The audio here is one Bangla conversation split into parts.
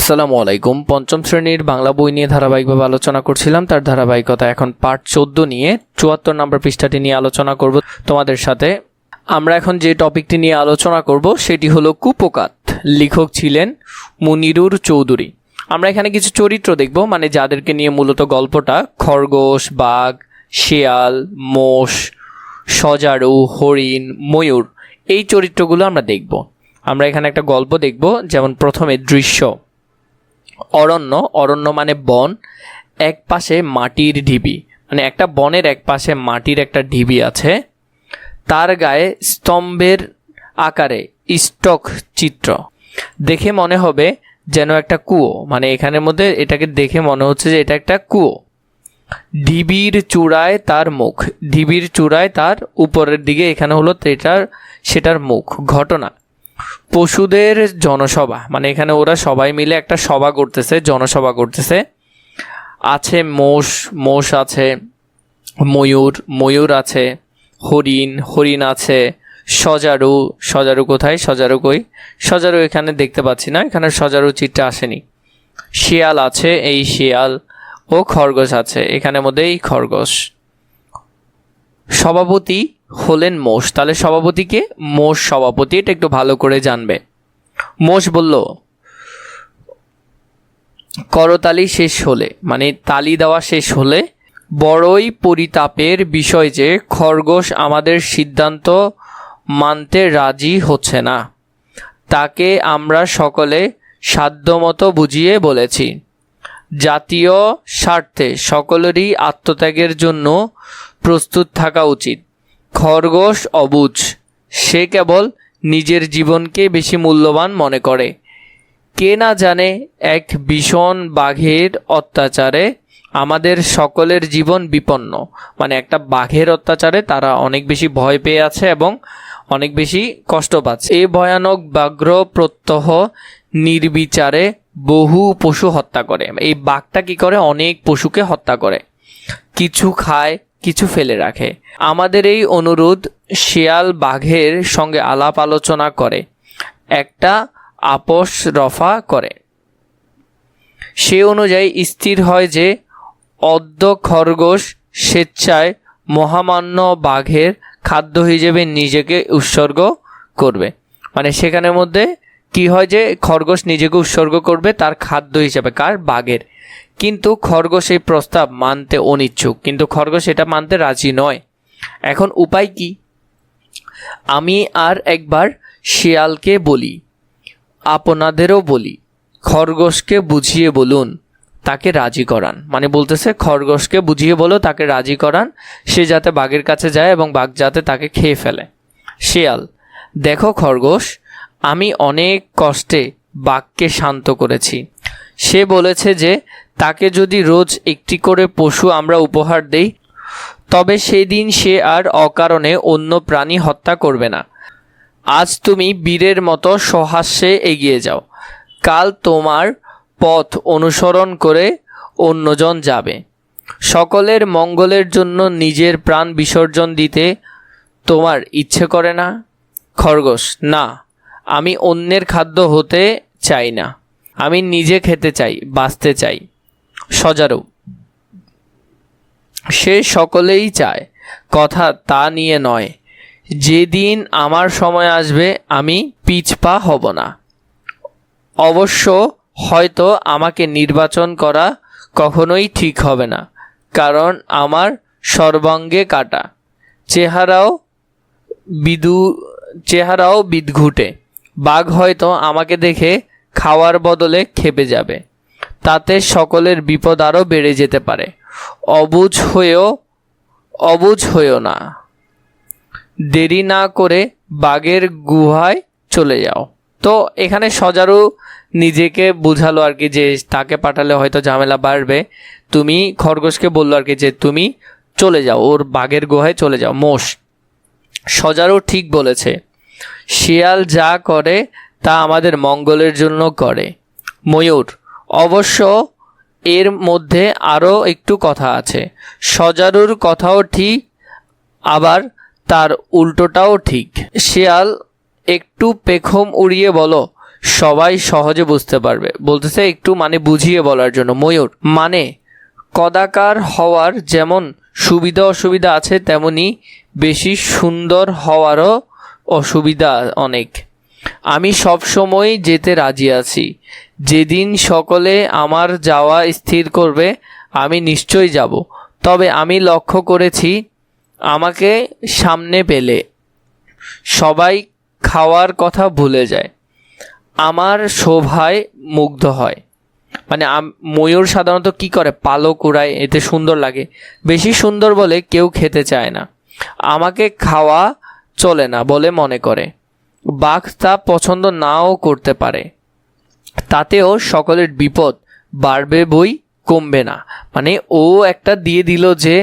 আসসালামু আলাইকুম। পঞ্চম শ্রেণীর বাংলা বই নিয়ে ধারাবাহিকভাবে আলোচনা করছিলাম, তার ধারাবাহিকতা এখন পার্ট 14 নিয়ে 74 নম্বর পৃষ্ঠাটি নিয়ে আলোচনা করব তোমাদের সাথে। আমরা এখন যে টপিকটি নিয়ে আলোচনা করব সেটি হলো কুপোকাত। লেখক ছিলেন মুনিরুর চৌধুরী। আমরা এখানে কিছু চরিত্র দেখব, মানে যাদেরকে নিয়ে মূলত গল্পটা। খরগোশ, বাঘ, শেয়াল, মোষ, সজারু, হরিণ, ময়ূর, এই চরিত্রগুলো আমরা দেখব। আমরা এখানে একটা গল্প দেখব। যেমন প্রথমে দৃশ্য। অরণ্য মানে বন, এক পাশে মাটির ঢিবি, মানে একটা বনের এক পাশে মাটির একটা ঢিবি আছে, তার গায়ে স্তম্ভের আকারে স্টক চিত্র। দেখে মনে হবে যেন একটা কুয়ো, মানে এখানের মধ্যে এটাকে দেখে মনে হচ্ছে যে এটা একটা কুয়ো। ঢিবির চূড়ায় তার মুখ, ঢিবির চূড়ায় তার উপরের দিকে এখানে হলো সেটার মুখ। ঘটনা, পশুদের জনসভা, মানে এখানে ওরা সবাই মিলে একটা সভা করতেছে, জনসভা করতেছে। আছে মোষ আছে, ময়ূর আছে, হরিণ আছে, সজারু কোথায়? সজারু কই? সজারু এখানে দেখতে পাচ্ছি না, এখানে সজারু চিত্রে আসেনি। শিয়াল আছে, এই শিয়াল। ও খরগোশ আছে, এখানের মধ্যে এই খরগোশ। সভাপতি হলেন মোষ। তাহলে সভাপতিকে? মোষ সভাপতি, এটা একটু ভালো করে জানবে। মোষ বলল, করতালি শেষ হলে, মানে তালি দেওয়া শেষ হলে, বড়ই পরিতাপের বিষয় যে খরগোশ আমাদের সিদ্ধান্ত মানতে রাজি হচ্ছে না। তাকে আমরা সকলে সাধ্যমতো বুঝিয়ে বলেছি। জাতীয় স্বার্থে সকলেরই আত্মত্যাগের জন্য প্রস্তুত থাকা উচিত। খরগোশ অবুঝ, সে কেবল নিজের জীবনকে বেশি মূল্যবান মনে করে। কে না জানে এক ভীষণ বাঘের অত্যাচারে আমাদের সকলের জীবন বিপন্ন। মানে একটা বাঘের অত্যাচারে তারা অনেক বেশি ভয় পেয়ে আছে এবং অনেক বেশি কষ্ট পাচ্ছে। এই ভয়ানক ব্যাঘ্র প্রত্যহ নির্বিচারে বহু পশু হত্যা করে। এই বাঘটা কি করে? অনেক পশুকে হত্যা করে, কিছু খায়, কিছু ফেলে রাখে। আমাদের এই অনুরোধ শিয়াল বাঘের সঙ্গে আলাপ আলোচনা করে একটা আপোষ রফা করে। সে অনুযায়ী স্থির হয় যে অদ্য খরগোশ স্বেচ্ছায় মহামান্য বাঘের খাদ্য হিসেবে নিজেকে উৎসর্গ করবে। মানে সেখানের মধ্যে কি হয় যে খরগোশ নিজেকে উৎসর্গ করবে তার খাদ্য হিসেবে। কার? বাঘের। কিন্তু খরগোশ এই প্রস্তাব মানতে অনিচ্ছুক, কিন্তু খরগোশ এটা মানতে রাজি নয়। এখন উপায় কি? আমি আর একবার শিয়ালকে বলি, আপনাদেরও বলি, খরগোশকে বুঝিয়ে বলুন, তাকে রাজি করান। মানে বলতেছে খরগোশকে বুঝিয়ে বলো, তাকে রাজি করান, সে যাতে বাঘের কাছে যায় এবং বাঘ যাতে তাকে খেয়ে ফেলে। শিয়াল, দেখো খরগোশ, আমি অনেক কষ্টে বাঘকে শান্ত করেছি। সে বলেছে যে তাকে যদি রোজ একটি করে পশু আমরা উপহার দেই, তবে সেই দিন সে আর অকারণে অন্য প্রাণী হত্যা করবে না। আজ তুমি বীরের মতো সহাস্যে এগিয়ে যাও, কাল তোমার পথ অনুসরণ করে অন্যজন যাবে। সকলের মঙ্গলের জন্য নিজের প্রাণ বিসর্জন দিতে তোমার ইচ্ছে করে না? খরগোশ, না, আমি অন্যের খাদ্য হতে চাই না, আমি নিজে খেতে চাই, বাঁচতে চাই। সজারু, সে সকলেই চায়, কথা তা নিয়ে নয়। যেদিন আমার সময় আসবে আমি পিছপা হব না। অবশ্য হয়তো আমাকে নির্বাচন করা কখনোই ঠিক হবে না, কারণ আমার সর্বাঙ্গে কাটা, চেহারাও বিদঘুটে। বাঘ হয়তো আমাকে দেখে খাওয়ার বদলে খেপে যাবে, তাতে সকলের বিপদ আরও বেড়ে যেতে পারে। অবুঝ হয়েও না, দেরি না করে বাঘের গুহায় চলে যাও। তো এখানে সজারু নিজেকে বুঝালো আর কি, যে তাকে পাঠালে হয়তো ঝামেলা বাড়বে। তুমি খরগোশকে বললো আর কি যে তুমি চলে যাও, ওর বাঘের গুহায় চলে যাও। মোষ, সজারু ঠিক বলেছে, শিয়াল যা করে তা আমাদের মঙ্গলের জন্য করে। ময়ূর, অবশ্য এর মধ্যে আরও একটু কথা আছে। সজারুর কথাও ঠিক, আবার তার উল্টোটাও ঠিক। শিয়াল একটু পেখম উড়িয়ে বলো, সবাই সহজে বুঝতে পারবে। বলতেছে একটু মানে বুঝিয়ে বলার জন্য। ময়ূর মানে কদাকার হওয়ার যেমন সুবিধা অসুবিধা আছে, তেমনি বেশি সুন্দর হওয়ারও অসুবিধা অনেক। আমি সবসময় যেতে রাজি আছি। যেদিন সকলে আমার যাওয়া স্থির করবে আমি নিশ্চয়ই যাব। তবে আমি লক্ষ্য করেছি আমাকে সামনে পেলে সবাই খাওয়ার কথা ভুলে যায়, আমার শোভায় মুগ্ধ হয়। মানে ময়ূর সাধারণত কি করে, পালক উড়ায়, এতে সুন্দর লাগে। বেশি সুন্দর বলে কেউ খেতে চায় না, আমাকে খাওয়া চলে না বলে মনে করে। বাঘ তা পছন্দ নাও করতে পারে, তাতেও সকলের বিপদ বাড়বে বই কমবে না। মানে ও একটা দিয়ে দিল যে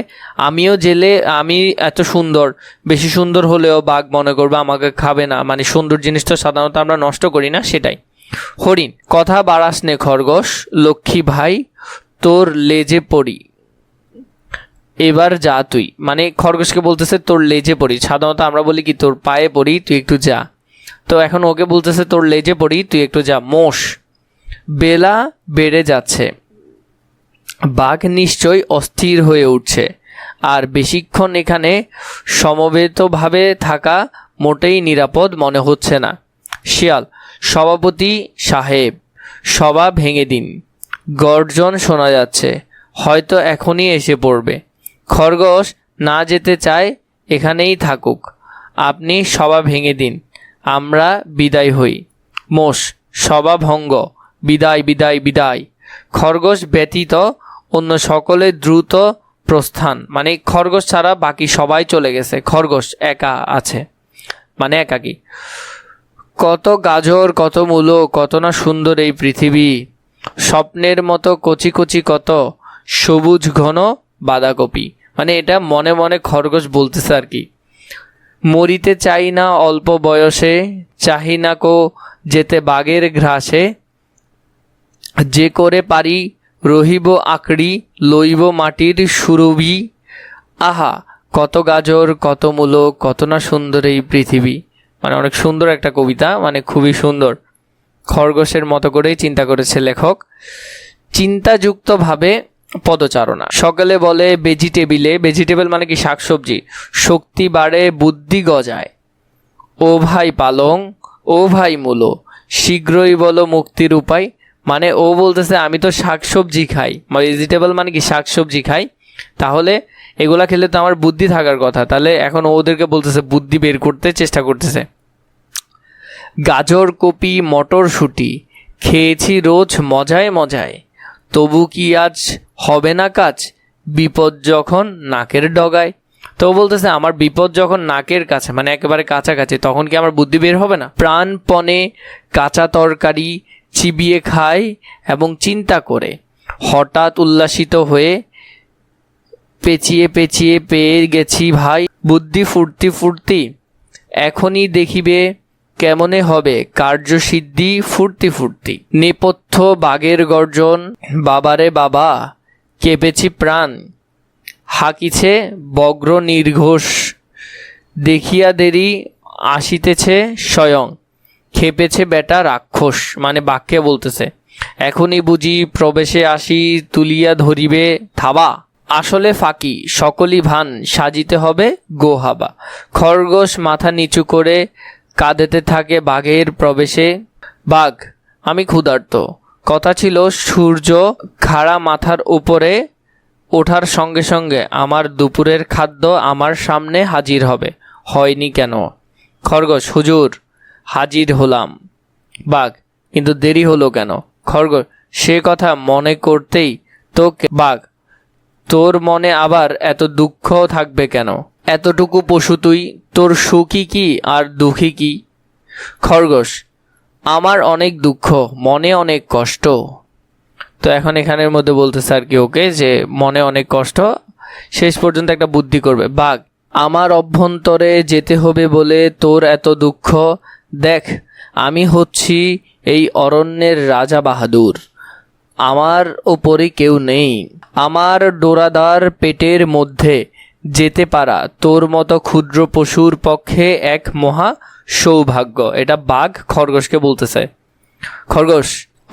আমিও জেলে, আমি এত সুন্দর, বেশি সুন্দর হলেও বাঘ মনে করবে আমাকে খাবে না। মানে সুন্দর জিনিসটা সাধারণত আমরা নষ্ট করি না, সেটাই। হরিণ কথা বাড়াস নে খরগোশ, লক্ষ্মী ভাই তোর লেজে পড়ি, এবার যা তুই। মানে খরগোশকে বলতেছে তোর লেজে পড়ি, সাধারণত আমরা বলি কি তোর পায়ে পড়ি, তুই একটু যা। তো এখন ওকে বলতেছে তোর লেজে পড়ি, তুই একটু যা। মোষ বেলা বেড়ে যাচ্ছে, বাঘ নিশ্চয় অস্থির হয়ে উঠছে, আর বেশিক্ষণ এখানে সমবেতভাবে থাকা মোটেই নিরাপদ মনে হচ্ছে না। শিয়াল সভাপতি সাহেব সভা ভেঙে দিন, গর্জন শোনা যাচ্ছে, হয়তো এখনই এসে পড়বে। খরগোশ না যেতে চায়, এখানেই থাকুক, আপনি সভা ভেঙে দিন, আমরা বিদায় হই। মোষ সভা ভঙ্গ, বিদায় বিদায় বিদায়। খরগোশ ব্যতীত অন্য সকলে দ্রুত প্রস্থান। মানে খরগোশ ছাড়া বাকি সবাই চলে গেছে, খরগোশ একা আছে, মানে একাকী। কত গাজর কত মূলো, কত না সুন্দর এই পৃথিবী, স্বপ্নের মতো কচি কচি কত সবুজ ঘন বাঁধাকপি। মানে এটা মনে মনে খরগোশ বলতেছে আর কি। মরিতে চাই না অল্প বয়সে, চাহি না কো যেতে বাঘের ঘ্রাসে, যে করে পারি রহিব আঁকড়ি, লইব মাটির সুরভি। আহা কত গাজর কত মূলো, কত না সুন্দর এই পৃথিবী। মানে অনেক সুন্দর একটা কবিতা, মানে খুবই সুন্দর। খরগোশের মতো করেই চিন্তা করেছে লেখক। চিন্তাযুক্তভাবে পদচারণা। সকালে বলে ভেজিটেবিলে, ভেজিটেবল মানে কি শাকসবজি, শক্তি বাড়ে বুদ্ধি গজায়। ও ভাই পালং, ও ভাই মূলো, শীঘ্রই বলো মুক্তির উপায়। মানে ও বলতেছে আমি তো শাকসবজি খাই, ভেজিটেবল মানে কি শাকসবজি খাই, তাহলে এগুলা খেলে তো আমার বুদ্ধি থাকার কথা। তাহলে এখন ওদেরকে বলতেছে বুদ্ধি বের করতে চেষ্টা করতেছে। গাজর কপি মটরশুঁটি খেয়েছি রোজ মজায় মজায়, তবু কি আজ হবে না কাজ, বিপদ যখন নাকের ডগায়। তো বলতেছে আমার বিপদ যখন নাকের কাছে, মানে একেবারে কাছাকাছি, তখন কি আমার বুদ্ধি বের হবে না। প্রাণপণে কাঁচা তরকারি চিবিয়ে খায় এবং চিন্তা করে, হঠাৎ উল্লাসিত হয়ে পেঁচিয়ে পেঁচিয়ে পেয়ে গেছি ভাই, বুদ্ধি ফুর্তি ফুর্তি, এখনই দেখিবে কেমনে হবে কার্যসিদ্ধি ফুর্তি ফুর্তি। নেপথ্য বাঘের গর্জন, বাবারে বাবা কেঁপেছি প্রাণ, হাকিছে বগ্র নির্ঘোষ, দেখিয়া দেরি আসিতেছে স্বয়ং, খেপেছে বেটা রাক্ষস। মানে বাক্যে বলতেছে এখনই বুঝি প্রবেশে আসি, তুলিয়া ধরিবে থাবা, আসলে ফাঁকি সকলই ভান, সাজিতে হবে গোহাবা। খরগোশ মাথা নিচু করে কাঁদেতে থাকে বাঘের প্রবেশে। বাঘ আমি ক্ষুধার্ত, কথা ছিল সূর্য খাড়া মাথার উপরে ওঠার সঙ্গে সঙ্গে আমার দুপুরের খাদ্য আমার সামনে হাজির হবে, হয়নি কেন? খরগোশ হুজুর হাজির হলাম। বাঘ কিন্তু দেরি হলো কেন? খরগোশ সে কথা মনে করতেই তো। বাঘ তোর মনে আবার এত দুঃখ থাকবে কেন? এতটুকু পশু তুই, তোর সুখী কি আর দুঃখী কি? খরগোশ আমার অনেক দুঃখ, মনে অনেক কষ্ট। তো এখন এখানের মধ্যে বলতেছে আর কি ওকে যে মনে অনেক কষ্ট, শেষ পর্যন্ত একটা বুদ্ধি করবে। বাঘ আমার অভ্যন্তরে যেতে হবে বলে তোর এত দুঃখ, দেখ আমি হচ্ছি এই অরণ্যের রাজা বাহাদুর, আমার ওপরে কেউ নেই। আমার ডোরাদার পেটের মধ্যে যেতে পারা তোর মতো ক্ষুদ্র পশুর পক্ষে এক মহা সৌভাগ্য। এটা বাঘ খরগোশকে বলতেছে। খরগোশ,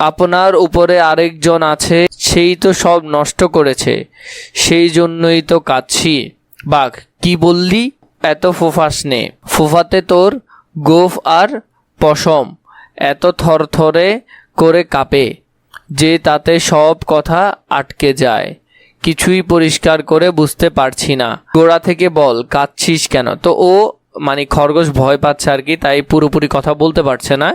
আপনার উপরে আরেকজন আছে, সেই তো সব নষ্ট করেছে, সেই জন্যই তো কাঁদছি। বাঘ, কি বললি? এত ফুফাস নে, ফুফাতে তোর গোফ আর পশম এত থরথরে করে কাঁপে যে তাতে সব কথা আটকে যায়, কিছুই পরিষ্কার করে বুঝতে পারছি না। গোড়া থেকে বল, কাঁদছিস কেন? তো ও মানে খরগোশ ভয় পাচ্ছে আর কি, তাই পুরোপুরি কথা বলতে পারছে না।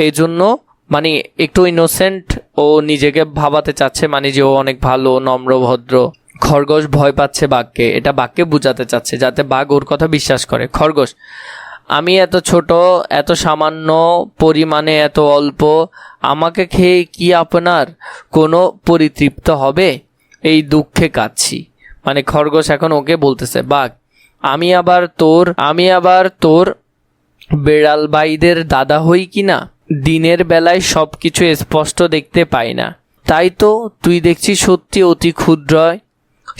এই জন্য মানে একটু ইনোসেন্ট ও নিজেকে ভাবাতে চাচ্ছে, মানে যে ও অনেক ভালো, নম্র, ভদ্র। খরগোশ ভয় পাচ্ছে বাঘকে, এটা বাঘকে বোঝাতে চাচ্ছে যাতে বাঘ ওর কথা বিশ্বাস করে। খরগোশ, আমি এত ছোট, এত সামান্য পরিমাণে, এত অল্প, আমাকে খেয়ে কি আপনার কোনো পরিতৃপ্ত হবে? এই দুঃখে কাঁদছি। মানে খরগোশ এখন ওকে বলতেছে, বাঘ, আমি আবার তোর বেড়াল ভাইদের দাদা হই কি না? দিনের বেলায় সব কিছু স্পষ্ট দেখতে পাই না, তাই তো তুই দেখছি সত্যি অতি ক্ষুদ্রয়।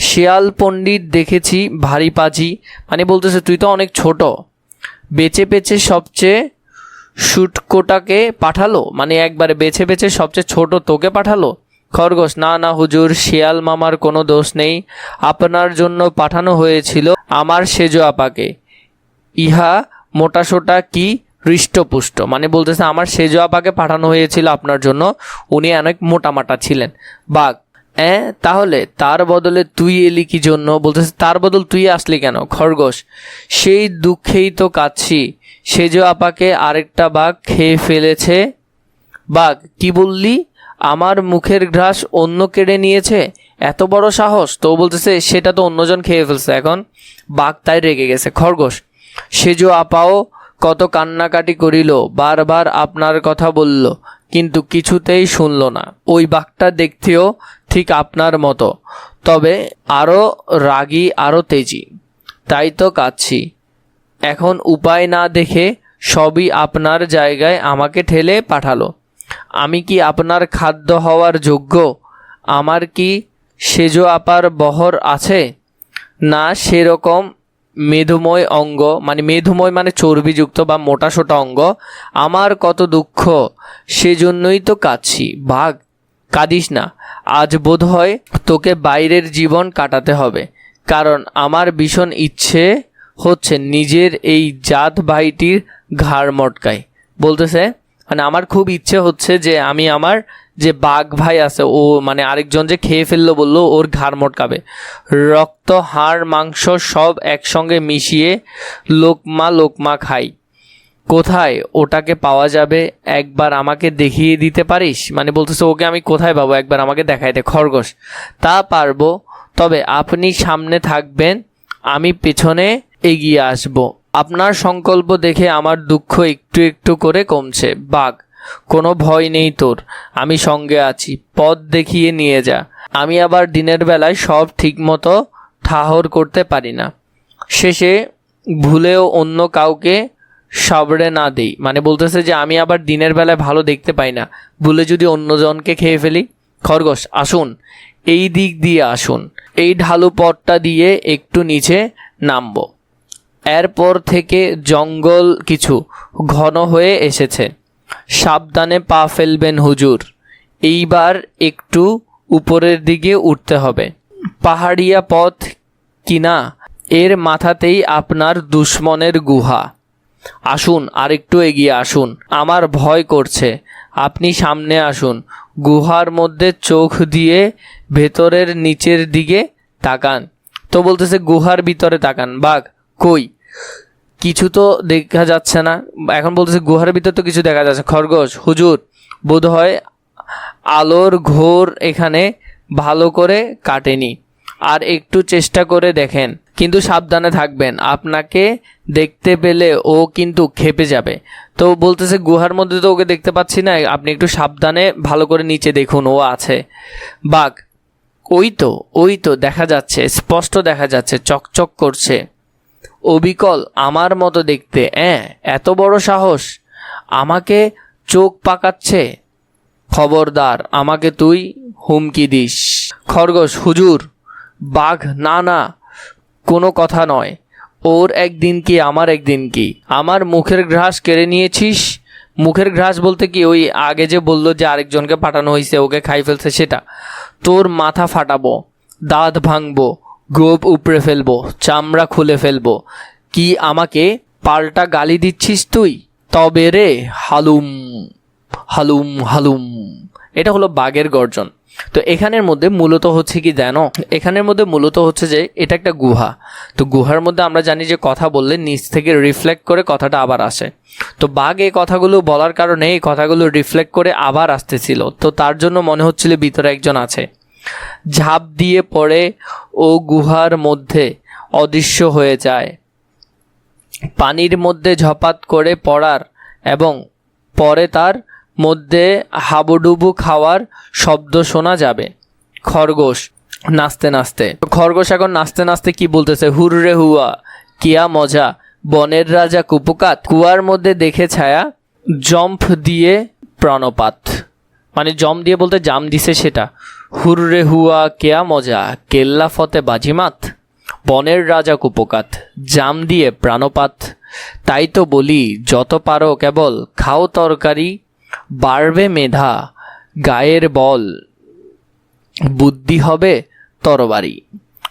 শেয়াল পণ্ডিত দেখেছি ভারী পাজি, মানে বলতেছে তুই তো অনেক ছোট। বেছে বেছে সবচেয়ে শুটকোটাকে পাঠালো, মানে একবারে বেছে বেছে সবচেয়ে ছোট তোকে পাঠালো। খরগোশ, না না হুজুর, শিয়াল মামার কোনো দোষ নেই, আপনার জন্য পাঠানো হয়েছিল আমার সেজ আপাকে। ইহা মোটাসোটা কি হৃষ্টপুষ্ট, মানে বলতেছে আমার সেজ আপাকে পাঠানো হয়েছিল আপনার জন্য, উনি অনেক মোটামাটা ছিলেন। বাঘ, তাহলে তার বদলে তুই এলি কি জন্য? বলতেছে তার বদল তুই আসলি কেন? খরগোশ, সেই দুঃখেই তো কাঁদছি, সেজ আপাকে আরেকটা বাঘ খেয়ে ফেলেছে। বাঘ, কি বললি? আমার মুখের ঘ্রাস অন্য কেড়ে নিয়েছে? এত বড় সাহস! তো বলতেছে সেটা তো অন্যজন খেয়ে ফেলছে এখন। বাঘ তাই রেগে গেছে। খরগোশ, সেজ আপাও কত কান্নাকাটি করিল, বারবার আপনার কথা বলল, কিন্তু কিছুতেই শুনল না। ওই বাঘটা দেখতেও ঠিক আপনার মতো, তবে আরও রাগী, আরও তেজি। তাই তো কাঁদছি। এখন উপায় না দেখে সবই আপনার জায়গায় আমাকে ঠেলে পাঠালো। আমি কি আপনার খাদ্য হওয়ার যোগ্য? আমার কি সেজ আপার বহর আছে? না সেরকম মেধুময় অঙ্গ, মানে মেধুময় মানে চর্বিযুক্ত বা মোটাসোটা অঙ্গ। আমার কত দুঃখ, সেজন্যই তো কাঁদছি। বাঘ, কাঁদিস না, আজ বোধ হয় তোকে বাইরের জীবন কাটাতে হবে, কারণ আমার ভীষণ ইচ্ছে হচ্ছে নিজের এই জাত ভাইটির ঘাড় মটকাই। বলতেছে মানে আমার খুব ইচ্ছে হচ্ছে যে আমি আমার যে বাঘ ভাই আছে, ও মানে আরেকজন যে খেয়ে ফেললো বললো, ওর ঘাড় মটকাবে। রক্ত, হাড়, মাংস সব একসঙ্গে মিশিয়ে লোকমা লোকমা খাই। কোথায় ওটাকে পাওয়া যাবে একবার আমাকে দেখিয়ে দিতে পারিস? মানে বলতেছে ওকে আমি কোথায় পাবো, একবার আমাকে দেখাই দে। খরগোশ, তা পারবো, তবে আপনি সামনে থাকবেন, আমি পেছনে এগিয়ে আসব। আপনার সংকল্প দেখে আমার দুঃখ একটু একটু করে কমছে। বাঘ, কোনো ভয় নেই তোর, আমি সঙ্গে আছি, পথ দেখিয়ে নিয়ে যা। আমি আবার দিনের বেলায় সব ঠিকমতো ঠাহর করতে পারি না, শেষে ভুলেও অন্য কাউকে সাবড়ে না দেই। মানে বলতেছে যে আমি আবার দিনের বেলায় ভালো দেখতে পাই না, ভুলে যদি অন্যজনকে খেয়ে ফেলি। খরগোশ, আসুন, এই দিক দিয়ে আসুন, এই ঢালু পথটা দিয়ে একটু নিচে নামব। এরপর থেকে জঙ্গল কিছু ঘন হয়ে এসেছে, সাবধানে পা ফেলবেন হুজুর, এইবার একটু উপরের দিকে উঠতে হবে। পাহাড়িয়া পথ কিনা, এর মাথাতেই আপনার দুশ্মনের গুহা। আসুন, আরেকটু এগিয়ে আসুন, আমার ভয় করছে, আপনি সামনে আসুন, গুহার মধ্যে চোখ দিয়ে ভেতরের নিচের দিকে তাকান। তো বলতেছে গুহার ভিতরে তাকান। বাঘ, কই, কিছু তো দেখা যাচ্ছে না। এখন বলতেছে গুহার ভিতর তো কিছু দেখা যাচ্ছে। খরগোশ, হুজুর, বোধ হয় আলোর ঘোর এখানে ভালো করে কাটেনি, আর একটু চেষ্টা করে দেখেন, কিন্তু সাবধানে থাকবেন, আপনাকে দেখতে পেলে ও কিন্তু খেপে যাবে। তো বলতেছে গুহার মধ্যে তো ওকে দেখতে পাচ্ছি না, আপনি একটু সাবধানে ভালো করে নিচে দেখুন, ও আছে। বাঘ, ওই তো দেখা যাচ্ছে, স্পষ্ট দেখা যাচ্ছে, চকচক করছে, অবিকল আমার মতো দেখতে। এত বড় সাহস, আমাকে চোখ পাকাচ্ছে। খবরদার, আমাকে তুই হুমকি দিস। খরগোশ, হুজুর। বাঘ, না না, কোনো কথা নয়, ওর একদিন কি আমার একদিন কি, আমার মুখের ঘ্রাস কেড়ে নিয়েছিস, মুখের ঘ্রাস বলতে কি, ওই আগে যে বললো যে আরেকজনকে পাঠানো হয়েছে, ওকে খাই ফেলছে, সেটা। তোর মাথা ফাটাবো, দাঁত ভাঙবো, গোপ উপড়ে ফেলবো, চামড়া খুলে ফেলবো। কি আমাকে পাল্টা গালি দিচ্ছিস তুই? তবে রে হালুম হালুম হালুম। এটা হলো বাঘের গর্জন। তো এখানের মধ্যে মূলত হচ্ছে কি জানো, এখানের মধ্যে মূলত হচ্ছে যে এটা একটা গুহা। তো গুহার মধ্যে আমরা জানি যে কথা বললে নিচ থেকে রিফ্লেক্ট করে কথাটা আবার আসে। তো বাঘ এই কথাগুলো বলার কারণে এই কথাগুলো রিফ্লেক্ট করে আবার আসতেছিল। তো তার জন্য মনে হচ্ছিল ভিতরে একজন আছে। ঝাঁপ দিয়ে পড়ে ও গুহার মধ্যে অদৃশ্য হয়ে যায়। পানির মধ্যে ঝপাত করে পড়ার এবং পরে তার মধ্যে হাবুডুবু খাওয়ার শব্দ শোনা যাবে। খরগোশ নাচতে নাচতে, খরগোশ এখন নাচতে নাচতে কি বলতেছে, হুররে হুয়া কিয়া মজা, বনের রাজা কুপুকাত, কুয়ার মধ্যে দেখে ছায়া, জম্প দিয়ে প্রণপাত। মানে জম দিয়ে বলতে জাম দিছে সেটা। হুররে হুয়া কেয়া মজা, কেল্লা ফতে বাজিমাত, বনের রাজা কুপকাত, জাম দিয়ে প্রাণপাত। তাই তো বলি যত পারো কেবল খাও তরকারি, বাড়বে মেধা গায়ের বল, বুদ্ধি হবে তরবারি।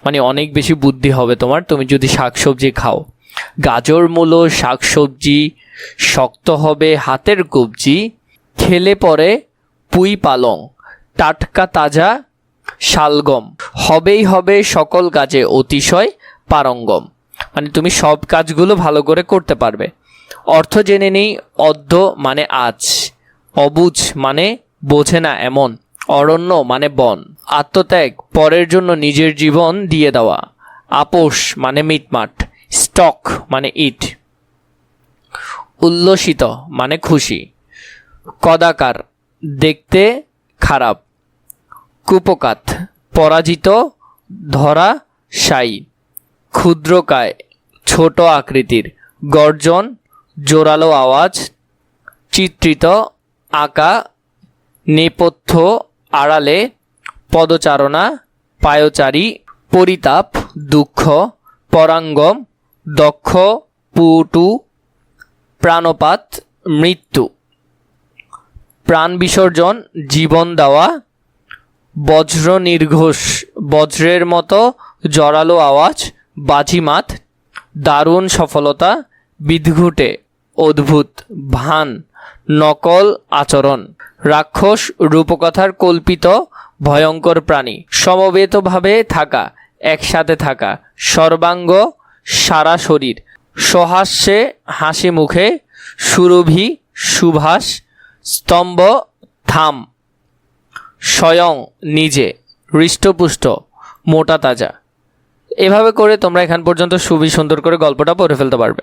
মানে অনেক বেশি বুদ্ধি হবে তোমার তুমি যদি শাকসবজি খাও। গাজর মূলো শাকসবজি, শক্ত হবে হাতের কবজি, খেলে পরে পুঁই পালং, টাটকা তাজা শালগম, হবেই হবে সকল কাজে অতিশয় পারঙ্গম। মানে তুমি সব কাজগুলো ভালো করে করতে পারবে। অর্থ জেনে নেই। অদ্য মানে আজ, অবুঝ মানে বোঝে না এমন, অরণ্য মানে বন, আত্মত্যাগ পরের জন্য নিজের জীবন দিয়ে দেওয়া, আপোষ মানে মিটমাট, স্টক মানে ইট, উল্লসিত মানে খুশি, কদাকার দেখতে খারাপ, কুপকাত পরাজিত ধরা সাই, ক্ষুদ্রকায় ছোট আকৃতির, গর্জন জোরালো আওয়াজ, চিত্রিত আঁকা, নেপথ্য আড়ালে, পদচারণা পায়চারী, পরিতাপ দুঃখ, পরাঙ্গম দক্ষ, পুটু প্রাণপাত মৃত্যু, প্রাণ বিসর্জন জীবন দেওয়া, বজ্র নির্ঘোষ বজ্রের মতো জোরালো আওয়াজ, বাজিমাত দারুণ সফলতা, বিদঘুটে অদ্ভুত ভান, নকল আচরণ, রাক্ষস রূপকথার কল্পিত ভয়ঙ্কর প্রাণী, সমবেতভাবে থাকা একসাথে থাকা, সর্বাঙ্গ সারা শরীর, সহাস্যে হাসি মুখে, সুরভি সুভাষ, স্তম্ভ থাম, স্বয়ং নিজে, হৃষ্টপুষ্ট মোটা তাজা। এভাবে করে তোমরা এখান পর্যন্ত সুন্দর করে গল্পটা পড়ে ফেলতে পারবে।